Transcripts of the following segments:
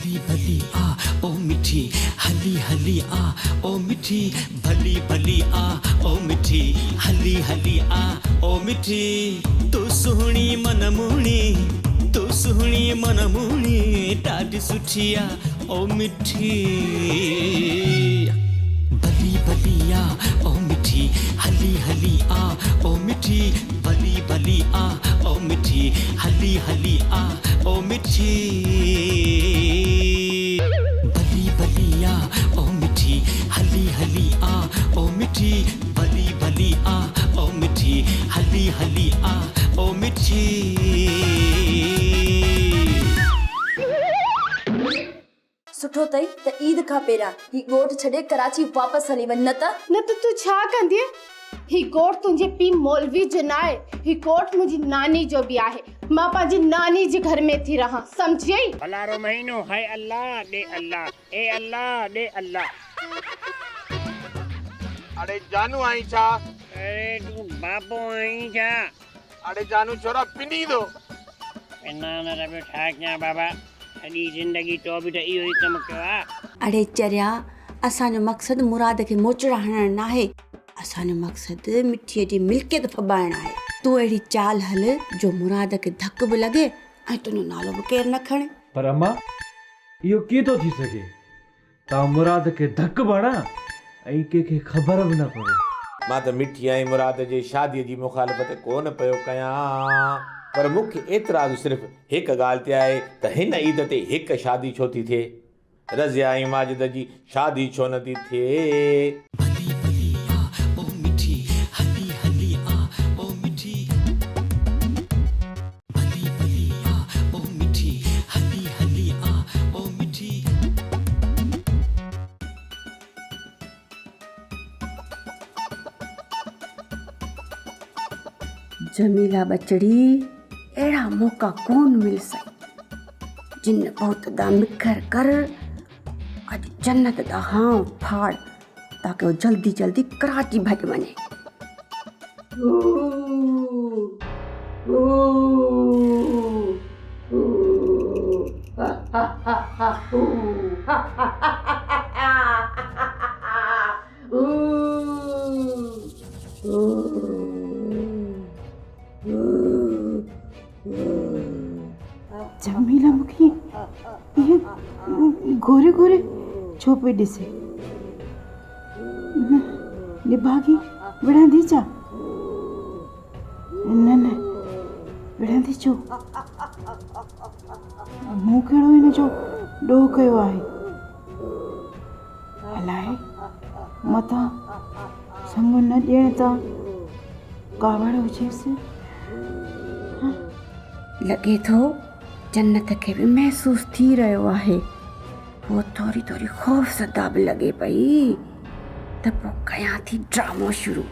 भली भली आ ओ मिठी हली हली आ ओ मिठी भली भली आ ओ मिठी हली हली आ ओ मिठी तू सुहणी मनमुणी तू सुहणी मनमुणी ॾाढी सुठी आ ओ मिठी भली भली आ ओ मिठी हली हली आ ओ मिठी भली भली आ ओ मिठी हली हली आ ओ मिठी भली भली आ ओ मिठी हली हली आ ओ मिठी भली भली आ ओ मिठी हली हली आ ओ मिठी सुठो तई त ईद खां पहिरां ही ॻोठ छॾे कराची वापसि हली वञ न त तू छा कंदी ही ॻोठ तुंहिंजे पीउ मौलवी जो न आहे ही ॻोठ मुंहिंजी नानी जो बि आहे मां पंहिंजी नानी जे घर में थी रहां सम्झी भलारो महीनो है अल्लाह दे अल्लाह ए अल्लाह दे अल्लाह। अरे जानू आई छा? अरे तू बापो आई छा? अरे जानू छोरा पिनी दो पिना न रबे ठा क्या बाबा सॼी ज़िंदगी तो बि त इहो ई कमु कयो आहे। अड़े चरिया असांजो मक़सदु मुराद खे मोचड़ा हणणु न आहे असांजो मक़सदु मिठीअ जी मिल्कियत फॿाइणु आहे। तूं अहिड़ी चाल हल जो मुराद खे धक बि लॻे ऐं तुंहिंजो नालो बि केरु न खणे। पर अम्मा इहो कीअं थो थी सघे तव्हां मुराद खे धक बणा ऐं कंहिंखे ख़बर बि न पवे। मां त मिठी ऐं मुराद जे शादीअ जी मुखालफ़त कोन पियो कयां पर मूंखे एतिराज़ सिर्फ़ हिकु ॻाल्हि ते आहे त हिन ईद ते हिकु शादी छो थी थिए रज़िया ऐं माजिद जी शादी छो न थी थिए। भली भली आ ओ मिठी हली हली आ ओ मिठी भली भली आ ओ मिठी हली हली आ ओ मिठी जमीला बचड़ी अहिड़ा मौक़ा कोन मिल सही जिन बहुत दा मिखर कर अॼु जन्नत दा हाँ फाड़ ताकि वो जल्दी जल्दी कराची भज वञे। जमीला मूंखे इहे गोरे गोरे छो पई ॾिसे निभागी विढ़ंदी छा? न न विढ़ंदी छो? मूं कहिड़ो हिन जो ॾोह कयो आहे? अलाए मथां संग न ॾियण तां कावड़ हुजेसि। लॻे थो जन्नत खे बि महसूसु थी रहियो आहे। वो थोरी थोरी ख़ौफ़ सदा बि लॻे पई त पोइ कयां थी ड्रामो शुरू।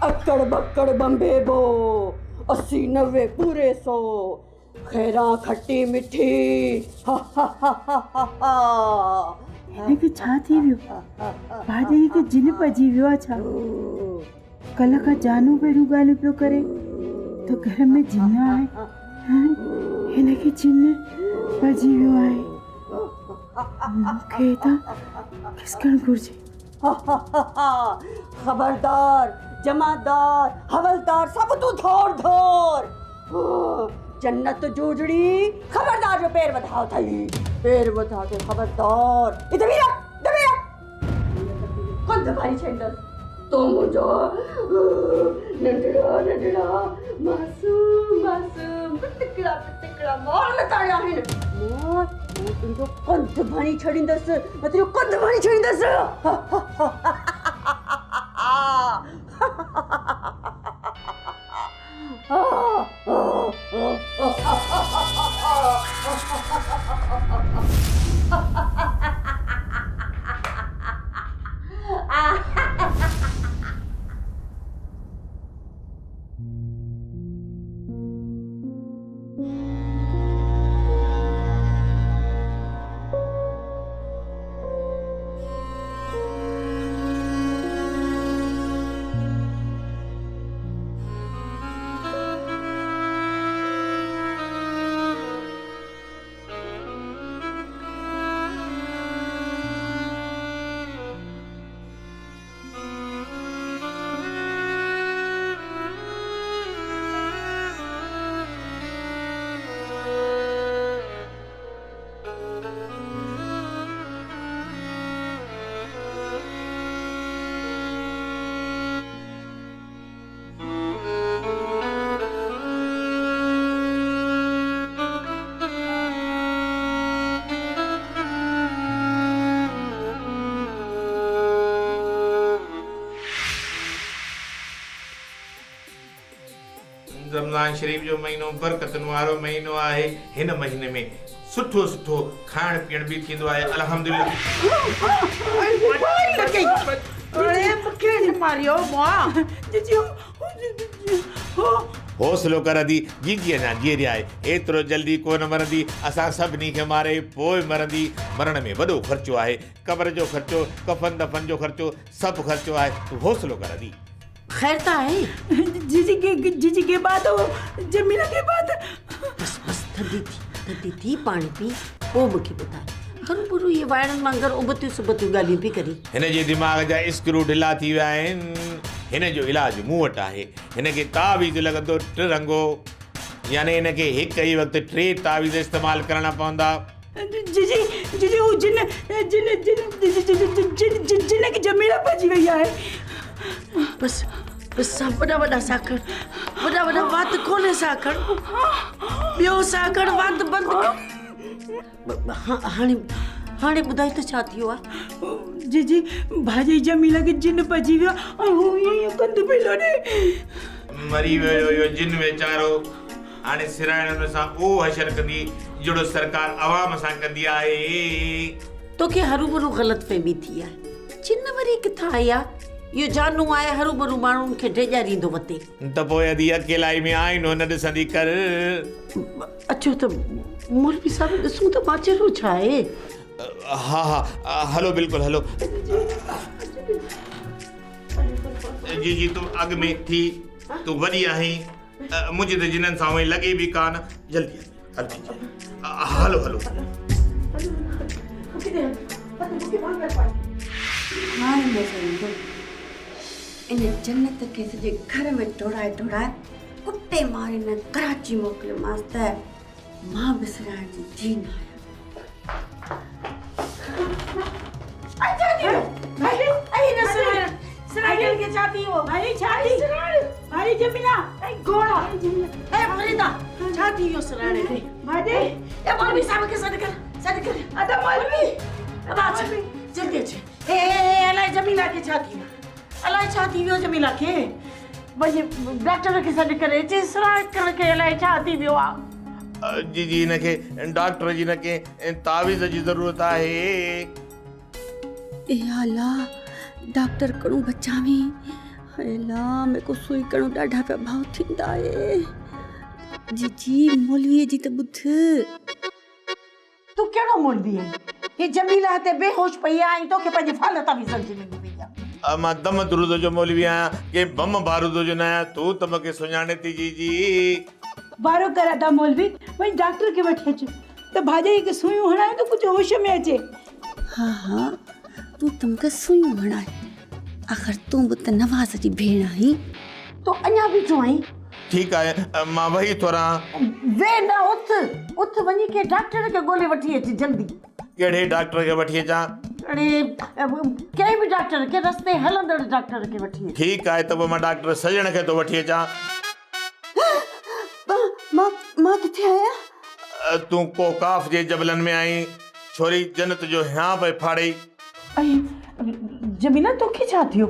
अकड़ बकड़ बम्बे बो 80 90 पूरे 100 खैरा खट्टी मिठी हिनखे छा थी वियो? भाॼी खे जिन पइजी वियो आहे छा? कल्ह खां जानू पहिरियों ॻाल्हियूं पियो करे तो घर में जिन आहे हिनखे जिन पइजी वियो आहे। मूंखे त खिसकणु घुरिजे। खबरदार जमादार हवलदार सब तू थोर थोर जन्नत जोजड़ी खबरदार जो पैर वधाओ थई पैर वधा के खबरदार इधर भी रख कौन दबाई छंदर तो मुझो नंदड़ा नंदड़ा मासूम मासूम पिटकड़ा मोर लताड़िया है मोर तुझो कंध भणी छड़ींदस मैं तुझो कंध भणी छड़ींदस। रमज़ान शरीफ़ जो महीनो बरकतुनि वारो महीनो आहे। हिन महीने में सुठो सुठो खाइण पीअण बि थींदो आहे। अल्हम्दुलिल्लाह। अरे मूंखे न मारियो मां जीजी हौसलो कर दी जीजी अञा जीअरी आहे, एतिरो जल्दी कोन मरंदी। असां सभिनी खे मारे पोइ मरंदी। मरण में वॾो ख़र्चो आहे, क़ब्र जो ख़र्चो, कफ़न दफ़न जो ख़र्चो, सभु ख़र्चो आहे। तूं हौसलो कर दी। खैर तो है। जीजी के बाद जमीला के बाद बस बस थदी थी पानी पी पोइ मूंखे ॿुधाए। हरू भरू ये वाइड़नि वांगुरु उबतियूं सुबतियूं ॻाल्हियूं पई करी। हिन जे दिमाग़ जा स्क्रू ढिला थी विया आहिनि। हिन जो इलाज मूं वटि आहे। हिन खे तावीज़ लॻंदो टिरंगो, यानी हिन खे हिकु ई वक़्तु 3 तावीज़ इस्तेमालु करणा पवंदा। जीजी वो जिन की जमीला भॼी वई आहे। बस बस वॾा वॾा साकड़, वॾा वॾा वात खोले साकड़, ॿियो साकड़ वात बंदि। हाणे ॿुधाई त छा थियो आहे? जीजी भाॼी जमीला के जिन भॼी वियो ऐं हू ईअं कंदो पियो ॾे। मरी वियो इहो जिन वीचारो। हाणे सिराइण सां उहो हशर कंदी जहिड़ो सरकार आवाम सां कंदी आहे। तोखे हरू भरू ग़लतफ़हमी थी आहे। जिन वरी किथां आया? इहो जानू आहे हरू भरू माण्हुनि खे ॾेजारींदो वते। त पोइ अदी अकेलाई में आईनो न ॾिसंदी कर। अचो त मौलवी साहब ॾिसूं त माचेरो छा आहे। हा हा हलो बिल्कुलु हलो। जी जी तूं अॻ में थी, तूं वॾी आहीं। मुंहिंजे त जिननि सां उहे लॻे बि कान। जल्दी हल जी हलो हलो। हाणे मैं सम्झो इन जन्नत के सॼे घर में टोड़ाए कुटे मारे न कराची मोकिलियोमांसि त मां विसराइण जी जी न जमीला खे वञी डॉक्टर खे सॾु करे अचे सराह करण खे अलाए छा थी वियो आहे। जी जी हिनखे डॉक्टर जी हिनखे तावीज़ जी ज़रूरत आहे। या अल्लाह डॉक्टर करूं बचावी। अल्लाह मेरे को सुई करूं ॾाढा पिया भाव थींदा आहे। जी मौलवी जी त ॿुध। तूं कहिड़ो मौलवी आहीं? हे जमीला हिते बेहोश पई आहे ऐं तोखे पंहिंजे फाल तावीज़ जी लॻी पई आहे। मां दम दुरूद जो मौलवी आहियां, के बम बारूद जो न आहियां। तूं त मूंखे सुञाणे थी जी। वारो करा था मौलवी, वही डॉक्टर के वठी अचो त भाॼी खे सुइयूं हणाए तो कुछ होश में अचे। हाँ तूं त मूंखे सुइयूं हणाए। आख़िर तूं बि त नवाज़ जी भेण आहीं। तो अञा बि जो आहीं? ठीकु आहे मां वही थो रहां। वे न उथ वञी के डॉक्टर खे ॻोल्हे वठी अच जल्दी। कहिड़े डॉक्टर खे वठी अचां? अरे कंहिं बि डॉक्टर खे, रस्ते हलंदड़ डॉक्टर खे वठी अच। ठीकु आहे त पोइ मां डॉक्टर सजण खे थो वठी अचां। मां किथे आहियां? तूं कोकाफ जे जबलनि में आई। छोरी जन्नत जो हियां पई फाड़े। जमीला तोखे छा थियो?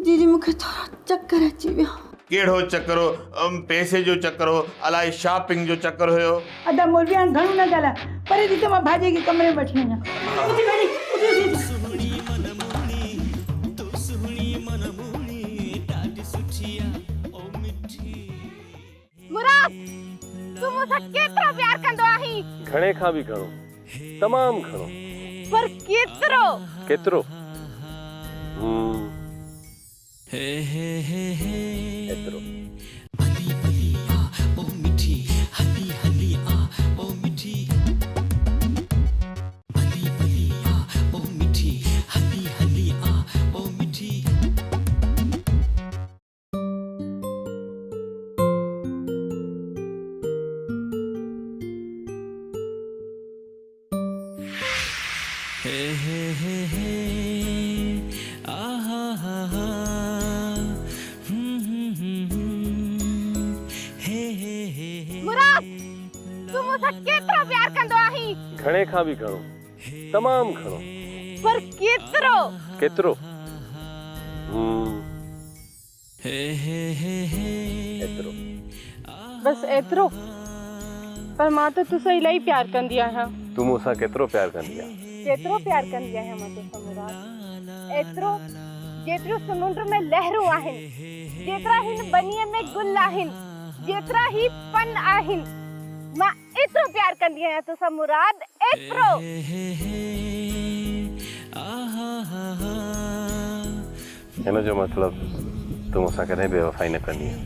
जी मूंखे थोरो चक्कर अची वियो। कहिड़ो चक्कर हो? पैसे जो चक्कर हो? अलाए शॉपिंग जो चक्कर हुयो? अदा मौलवी हाणे घणो न ॻाल्हाए, परे थी त मां भाॼी खे कमरे में वठी वञां। मुराद तू मूंसां केतिरो प्यार कंदो आहीं? घणे खां बि घणो, तमामु घणो। पर केतिरो? केतिरो? एतिरो। भली भली आ ओ मिठी, हली हली आ ओ मिठी। भली भली आ ओ मिठी, हली हली आ ओ मिठी। हे आहा हा हा। मुराद तू मूंसां केतिरो प्यार कंदो आहीं? घणे खां बि घणो, तमामु घणो। पर केतिरो? केतिरो? एतिरो बस एतिरो? पर मां त तुसां इलाही प्यार कंदी आहियां। तूं मूंसां केतिरो प्यार कंदी आहे? केतिरो प्यार कंदी आहियां मां तोसां मुराद। एतिरो जेतिरो समुंड में लहरूं आहिनि, जेतिरा हिन बनीअ में गुल आहिनि, जेतिरा ही पन आहिनि, मां एतिरो प्यार कंदी आहियां तोसां मुराद, एतिरो। हिन जो मतलब तूं मूंसां कॾहिं बेवफ़ाई न कंदी आहे?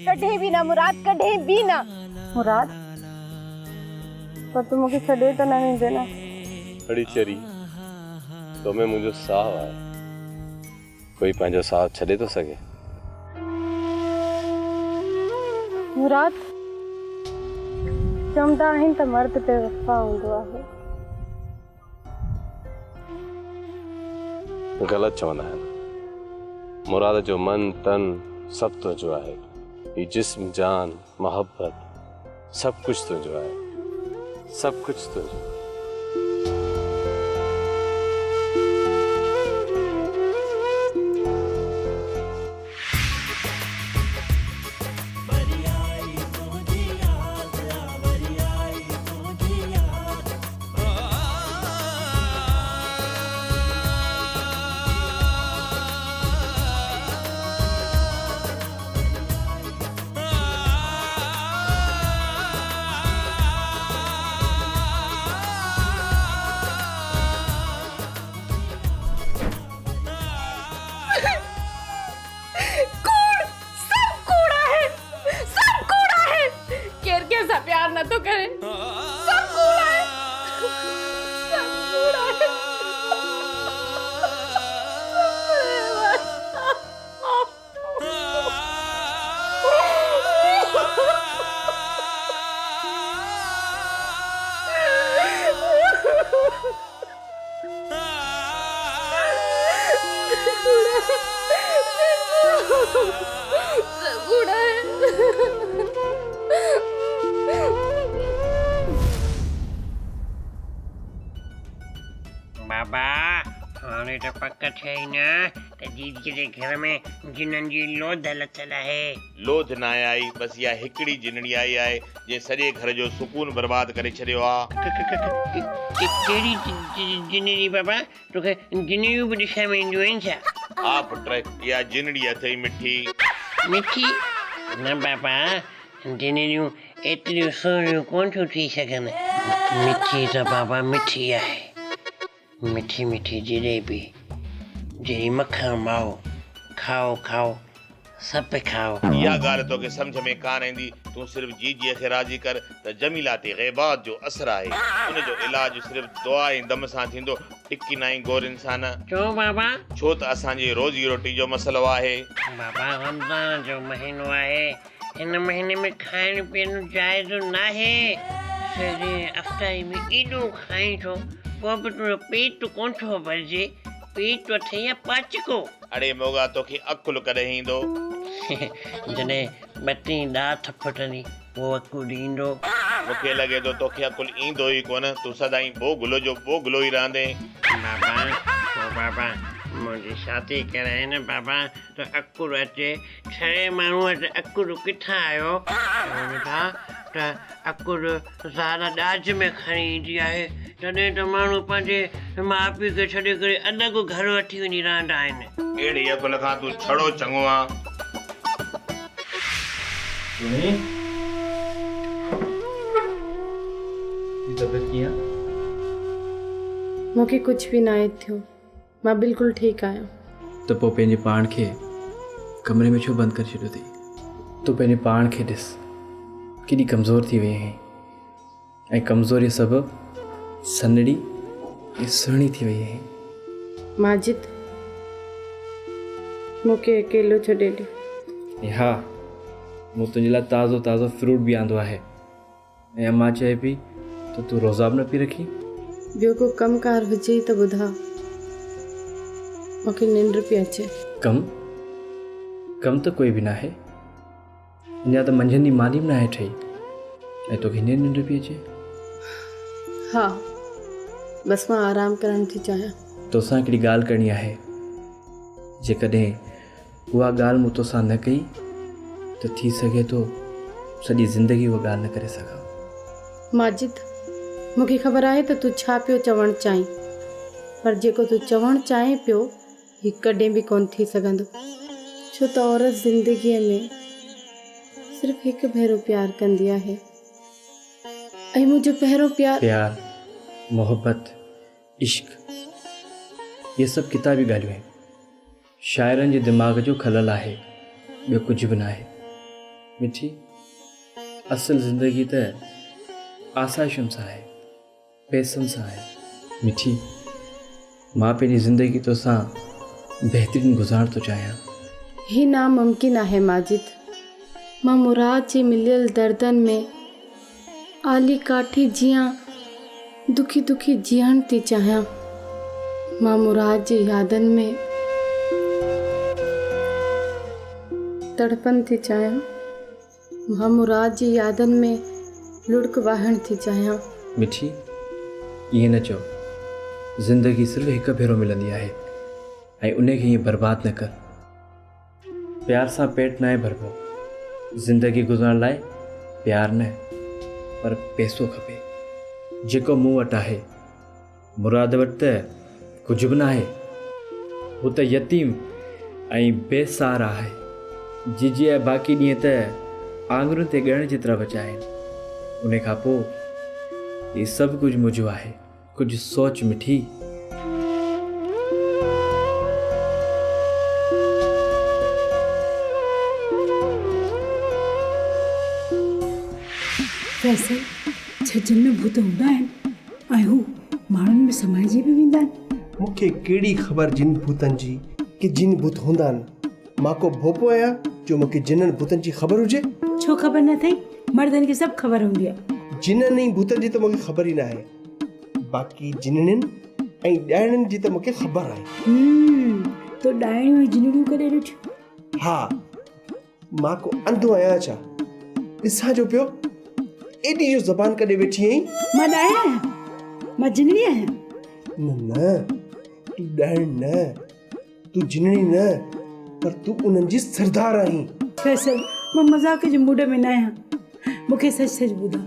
कॾहिं भी ना मुराद, कॾहिं भी ना मुराद। पर तू मूंखे छॾे त न वेंदे न? अड़ी चरी तो में मुंहिंजो साहु आहे। कोई पंहिंजो साहु छॾे थो सघे? मुराद, चवंदा आहिनि त मर्द बेवफ़ा हूंदो आहे। ग़लति चवंदा आहिनि। मुराद जो मन तन सभु तुंहिंजो आहे। ही जिस्म जान मोहब्बत सभु कुझु तुंहिंजो आहे, सभु कुझु तुंहिंजो। बाबा हाणे त पक थिए न त दीदी जे घर में जिननि जी लोध लथल आहे। लोध न आई, बस इहा हिकिड़ी जिनड़ी आई आहे जे सॼे घर जो सुकून बर्बाद करे छॾियो आहे। कहिड़ी जिनड़ी बाबा? तोखे जिनड़ियूं बि ॾिसण में ईंदियूं आहिनि छा? हा पुट, इहा जिनड़ी अथई मिठी। मिठी? न बाबा, जिनड़ियूं एतिरियूं सुहिणियूं कोन थियूं थी सघनि। मिठी त बाबा मिठी आहे, मिठी मिठी जिलेबी जहिड़ी मक्खण माओ, खाओ खाओ सब खाओ। इहा ॻाल्हि तोखे सम्झ में कान ईंदी। तूं सिर्फ़ जीजीअ खे राज़ी कर त जमीला ते ग़ैबात जो असर आहे। उनजो इलाज सिर्फ़ दुआ ऐं दम सां थींदो, टिकी न गोर इंसान। छो बाबा? छो त असांजी रोज़ी रोटी जो मसलो आहे। बाबा रमज़ान जो महीनो आहे, हिन महीने में खाइण पीअण जाइज़ न आहे। सॼे अफ़्तारी में एॾो खाई थो, पोइ बि तुंहिंजो पेट कोन थो भरिजे। पेट तो थे या पाचिको। अड़े मोगा तोखे अकुल कॾहिं ईंदो? जॾहिं ॿटी ॾाठ फटंदी पोइ अकुल ईंदो। मूंखे लॻे थो तोखे अकुल ईंदो ई कोन, तूं सदाई बोगलो जो बोगलो ई रहंदे। बाबा मुंहिंजी शादी कराए न बाबा त अकुल अचे। छड़े माण्हू वटि अकुल किथां आयो? बेटा त अकुल ज़ाल ॾाज में खणी ईंदी आहे, तॾहिं त माण्हू पंहिंजे माउ पीउ खे छॾे करे अलॻि घर वठी वञी रहंदा आहिनि। अहिड़ी अकुल खां तूं छड़ो चङो आहे। मूंखे कुछ भी ना थियो, मां बिल्कुलु ठीकु आहियां। त पोइ पंहिंजे पाण खे कमरे में छो बंदि करे छॾियो अथई? तूं पंहिंजे पाण खे ॾिस, केॾी कमज़ोर थी वई आहीं, ऐं कमज़ोरी सबबु सन्हड़ी ऐं सुहिणी थी वई आहीं। माजिद, मूंखे अकेलो छॾे ॾियो। ऐं हा, मूं तुंहिंजे लाइ ताज़ो ताज़ो फ्रूट बि आंदो आहे। ऐं अम्मा चए पई त तूं रोज़ा बि न पी रखी। ॿियो को कमकार हुजे त ॿुधा, मूंखे निंड पई अचे। कम त कोई बि न आहे, अञा त मंझंदि जी मानी बि न आहे ठही, ऐं तोखे हींअर निंड पई अचे? हा, बस मां आराम करण थी चाहियां। तोसां हिकिड़ी ॻाल्हि करणी आहे। जेकॾहिं उहा ॻाल्हि मूं तोसां न कई त थी सघे थो सॼी ज़िंदगी उहा ॻाल्हि न करे सघां। माजिद, मूंखे ख़बर आहे त तूं छा पियो चवणु चाहीं, पर जेको तूं चवणु चाहें पियो हीउ कॾहिं बि कोन थी सघंदो, छो त औरत ज़िंदगीअ में सिर्फ़ु हिकु भेरो प्यारु कंदी आहे ऐं मुंहिंजो पहिरों प्यार, मोहब्बत, इश्क, ये सभु किताबी ॻाल्हियूं आहिनि, शाइरनि जे दिमाग़ जो खलल आहे, ॿियो कुझु बि न आहे। मिठी, असुल ज़िंदगी त आसाइशुनि सां आहे, पैसनि सां आहे। मिठी, मां पंहिंजी ज़िंदगी तोसां बहितरीनु गुज़ारणु थो चाहियां। ही नामुमकिन आहे माजिद। मां मुराद जे मिलियल दर्दनि में आली काठी जियां दुखी दुखी जीअण थी चाहियां। मां मुराद जी यादनि में तड़पन थी चाहियां। मां मुराद जी यादनि में लुढ़क वाहण थी चाहियां। मिठी, ईअं न चओ, ज़िंदगी सिर्फ़ु हिकु भेरो मिलंदी आहे ऐं उन खे ईअं बर्बादु न कर। प्यार सां पेट न आहे भरबो, ज़िंदगी गुज़ारण लाइ प्यार न पर पैसो खपे, जेको मूं वटि आहे। मुराद वटि त कुझु बि न आहे, हू त यतीम ऐं बेसहारा आहे। जीजी जा बाक़ी ॾींहं त आङुरियुनि ते ॻणण जेतिरा बचा आहिनि। उन खां पोइ हीउ सभु कुझु मुंहिंजो आहे। कुझु सोच मिठी। फैसल, छा जिन में भूत हूंदा आहिनि ऐं हू माण्हुनि में समाइजी बि वेंदा आहिनि? मूंखे कहिड़ी ख़बर जिन भूतनि जी कि जिन भूत हूंदा आहिनि? मां को भोपो आहियां जो मूंखे जिननि भूतनि जी ख़बर हुजे? छो ख़बर न अथई? मर्दनि खे सभु ख़बर हूंदी आहे। जिननि ऐं भूतनि जी त मूंखे ख़बर ई न आहे, बाक़ी जिननि ऐं ॾाइणनि जी त मूंखे ख़बर आहे। तो ॾाइणियूं ऐं जिनड़ियूं कॾहिं ॾिठियूं? हा, मां को अंधो आहियां छा? ॾिसां जो पियो, एॾी जो ज़बान कॾहिं वेठी आहीं? मां ॾाइण आहियां, मां जिनड़ी आहियां। न, तूं ॾाइण न, तूं जिनड़ी न, पर तूं उन्हनि जी सरदार आहीं। फैसल, मां मज़ाक जे मूड में न आहियां। मूंखे सच सच ॿुधा,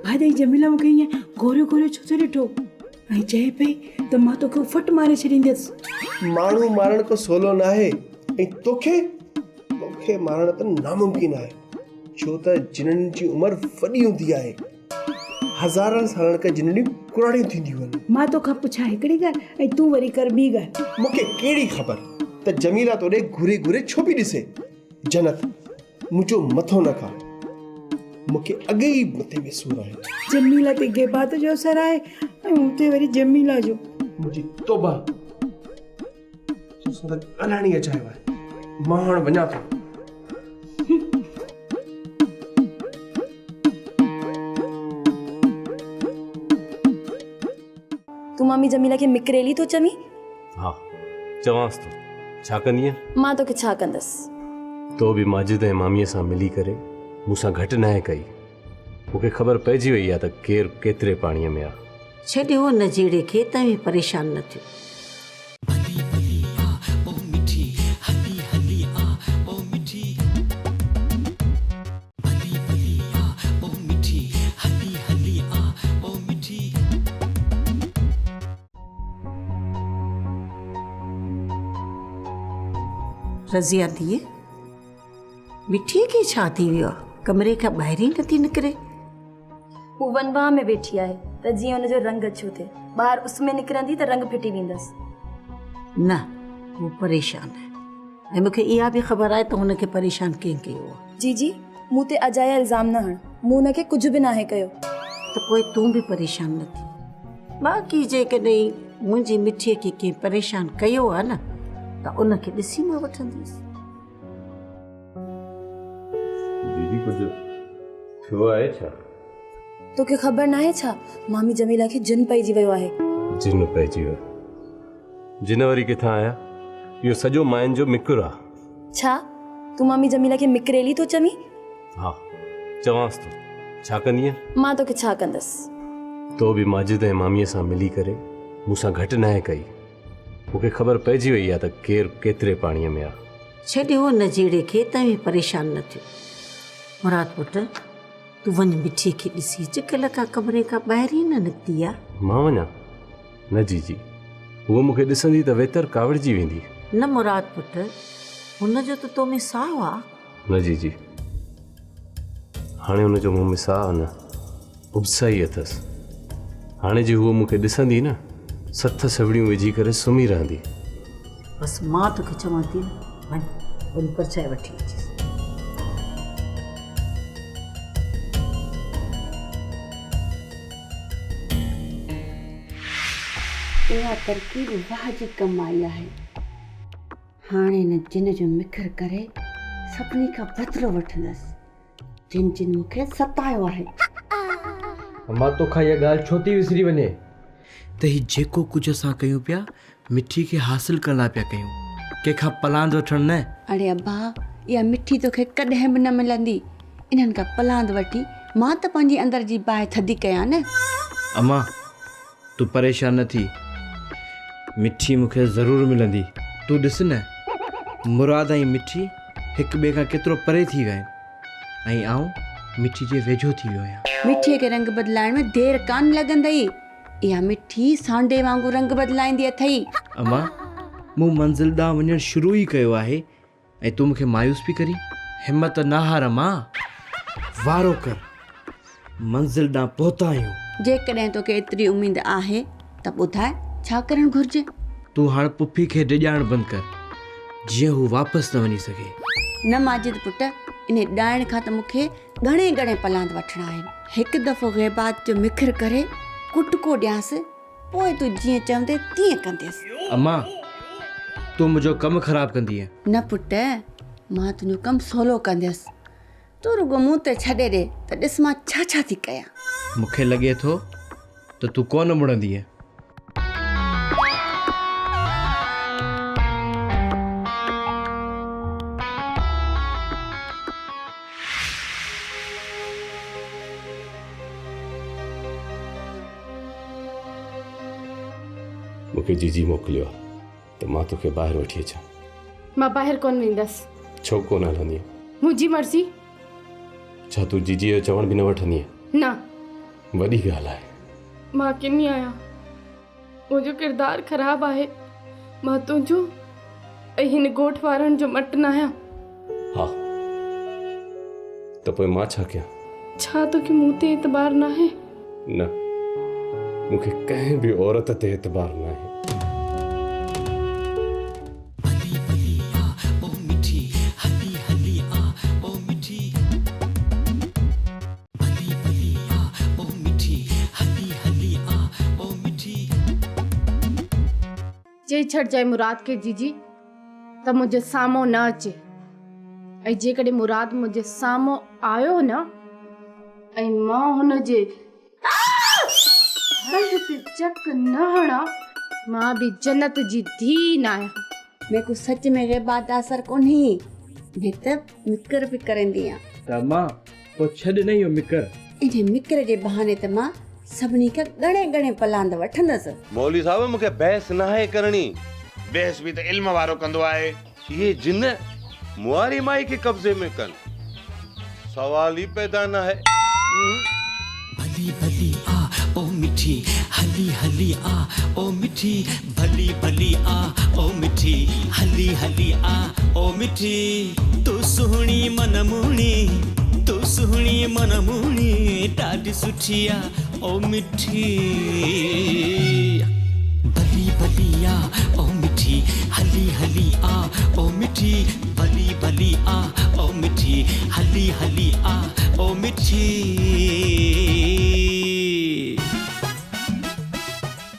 भाॼाई जमीला मूंखे ईअं गोरियो गोरियो छो थो ॾिठो ऐं चए पई त मां तोखे फट मारे छॾींदसि। माण्हू मारण को सवलो न आहे ऐं तोखे मारण त नामुमकिन आहे, छो त जिननि जी उमिरि वॾी हूंदी आहे। हज़ारनि सालनि खां जिनड़ियूं कुराड़ियूं थींदियूं आहिनि। मां तोखां पुछां हिकिड़ी ॻाल्हि ऐं तूं वरी कर ॿी ॻाल्हि। मूंखे कहिड़ी ख़बर त जमीला तोॾे घुरे घुरे छो पई ॾिसे? जन्नत, मुंहिंजो मथो न खा, मूंखे अॻे ई मथे में सूरु आहे। जमीला ते गेबात जो असर आहे ऐं हुते वरी जमीला जो। मुंहिंजी तौबा, तोसां त ॻाल्हाइण ई अचायो आहे। मां हाणे वञां थो। तूं मामी जमीला खे मिकरेली तो चवीं? हाँ, चवांसि तो, छा कंदीअं? मां तोखे छा कंदसि? तो बि माजिद ऐं मामीअ सां मिली करे मूंसां घटि न आहे कई। मूंखे ख़बर पइजी वई आहे त केरु केतिरे पाणीअ में आहे। छॾियो नजीड़े खे, तव्हीं परेशान न थियो। भली भली आ ओ मिठी, हली हली आ ओ मिठी। भली भली आ ओ मिठी, हली हली आ ओ मिठी। रज़िया धीअ, मिठीअ खे छा थी वियो आहे? कमरे खां ॿाहिरि ई नथी निकिरे। हू वनवाह में वेठी आहे त जीअं हुनजो रंग अछो थिए। ॿाहिरि उस में निकिरंदी त रंग फिटी वेंदसि। न, हू परेशान आहे ऐं मूंखे इहा बि ख़बर आहे त हुनखे परेशान कंहिं कयो आहे। जी मूं ते अजाया इल्ज़ाम न हण, मूं हुनखे कुझु बि नाहे कयो। त पोइ तूं बि परेशान न थी। बाक़ी जेकॾहिं मुंहिंजी मिठीअ खे कंहिं परेशान कयो आहे न, त उनखे ॾिसी मां वठंदसि। दीदी, कुझु थियो आहे छा? तोखे ख़बर न आहे छा? मामी जमीला खे जिन पइजी वियो आहे। जिन पइजी वियो? जिन वरी किथां आया? इहो सॼो माइन जो मिकुर आहे। छा तूं मामी जमीला खे मिकरेली तो चवीं? हाँ, चवांसि तो, छा कंदीअं? मां तोखे छा कंदसि? तो बि माजिद ऐं मामीअ सां मिली करे मूंसां घटि न आहे कई। मूंखे ख़बर पइजी वई आहे त केरु केतिरे पाणीअ में आहे। छॾियो नजीड़े खे तव्हीं परेशान न थियो। मुराद पुट तूं वञ मिठीअ खे ॾिसी अच, कल्ह खां कमरे खां ॿाहिरि ई न निकिती आहे। मां वञा? न जीजी, उहो मूंखे ॾिसंदी त वेतर कावड़जी वेंदी। न मुराद पुट, हुनजो त तो में साहु आहे। न जीजी, हाणे हुनजो मुंहुं में साहु न उबसाई अथसि। हाणे जे उहो मूंखे ॾिसंदी न, सथ सवड़ियूं विझी करे सुम्ही रहंदी। बसि मां तोखे चवां थी न, वञ परछाई वठी अचिस। इहा तरकीब वाह जी कम आई आहे। हाणे न जिन जो मिखर करे सभिनी खां बदिलो वठंदसि, जिन जिन मूंखे सतायो आहे। मां तोखां इहा ॻाल्हि छो थी विसरी वञे त ही जेको कुझु असां कयूं पिया मिठी खे हासिल करण लाइ पिया कयूं, कंहिंखां पलांद वठण न। अड़े अब्बा, इहा मिठी तोखे कॾहिं बि न मिलंदी। इन्हनि खां पलांद वठी मां त पंहिंजी अंदर जी बाहि थधी कयां न। अम्मा तूं परेशान न थी, मिठी मूंखे ज़रूरु मिलंदी। तूं ॾिस न, मुराद ऐं मिठी हिक ॿिए खां केतिरो परे थी विया आहिनि ऐं आउं मिठी जे वेझो थी वियो आहियां। मिठीअ खे रंग बदिलाइण में देरि कान लॻंदई। इहा मिठी सांडे वांगुरु रंग बदिलाईंदी अथई। अम्मा मूं मंज़िल ॾांहुं वञणु शुरू ई कयो आहे ऐं तूं मूंखे मायूस पई करी। हिमत न हार अम्मा, वारो कर, मंज़िल ॾांहुं पहुता आहियूं। जेकॾहिं तोखे एतिरी उमेद आहे त ॿुधाए छा करणु घुरिजे। तूं हाणे पुफी खे डिॼाइणु बंदि कर, जीअं हू वापसि न वञी सघे। न माजिद पुट, इन ॾाइण खां त मूंखे घणे घणे पलांद वठणा आहिनि। हिकु दफ़ो ग़ैबात जो मिखर करे कुटको ॾियांसि, पोइ तूं जीअं चवंदे तीअं कंदेसि। अम्मा तूं मुंहिंजो कमु ख़राबु कंदीअ। न पुट, मां तुंहिंजो कमु सवलो कंदसि। तूं रुगो मूं ते छॾे ॾे त ॾिस मां छा छा थी कयां। मूंखे लॻे थो त तूं कोन मुड़ंदीअ। मूंखे जीजी मोकिलियो आहे त मां तोखे ॿाहिरि वठी अचां। मां ॿाहिरि कोन वेंदसि। छो कोन हलंदीअ? मुंहिंजी मर्ज़ी। छा तूं जीजीअ जो चवण बि न वठंदीअ? न। वॾी ॻाल्हि आहे। मां किनी आहियां, मुंहिंजो किरदारु ख़राबु आहे। मां तुंहिंजो ऐं हिन ॻोठ वारनि जो मट न आहियां। हा त पोइ मां छा कयां? छा तोखे मूं ते एतबार न आहे? न, मूंखे कंहिं बि औरत ते एतबार न आहे। चई छॾिजांइ मुराद खे जीजी त मुंहिंजे साम्हूं न अचे, ऐं जेकॾहिं मुराद मुंहिंजे साम्हूं आयो न ऐं मां हुनजे हथ ते चक न हणा, मां बि जन्नत जी धी न आहियां। मैं को सच में ग़ैबात असर कोन्हे, मैं त मिकर बि करंदी आहियां। त मां पोइ छॾ न इहो मिकर। इन मिकर जे बहाने त मां सभिनी खां घणे घणे पलांद वठंदसि। मौलवी साहब मूंखे बहस न आहे करणी। बहस बि त इल्म वारो कंदो आहे। ये जिन मुआरी माई के कब्जे में कन, सवाल ही पैदा न है। भली भली आ ओ मिठी, हली हली आ ओ मिठी, भली भली आ ओ मिठी, हली हली आ ओ मिठी। तू सुहिणी मन मुणी, तू सुहिणी मन मुणी, ॾाढी सुठी आ ओ मिठी। भली भली आ ओ मिठी, हली हली आ ओ मिठी, भली भली आ ओ मिठी, हली हली आ ओ मिठी।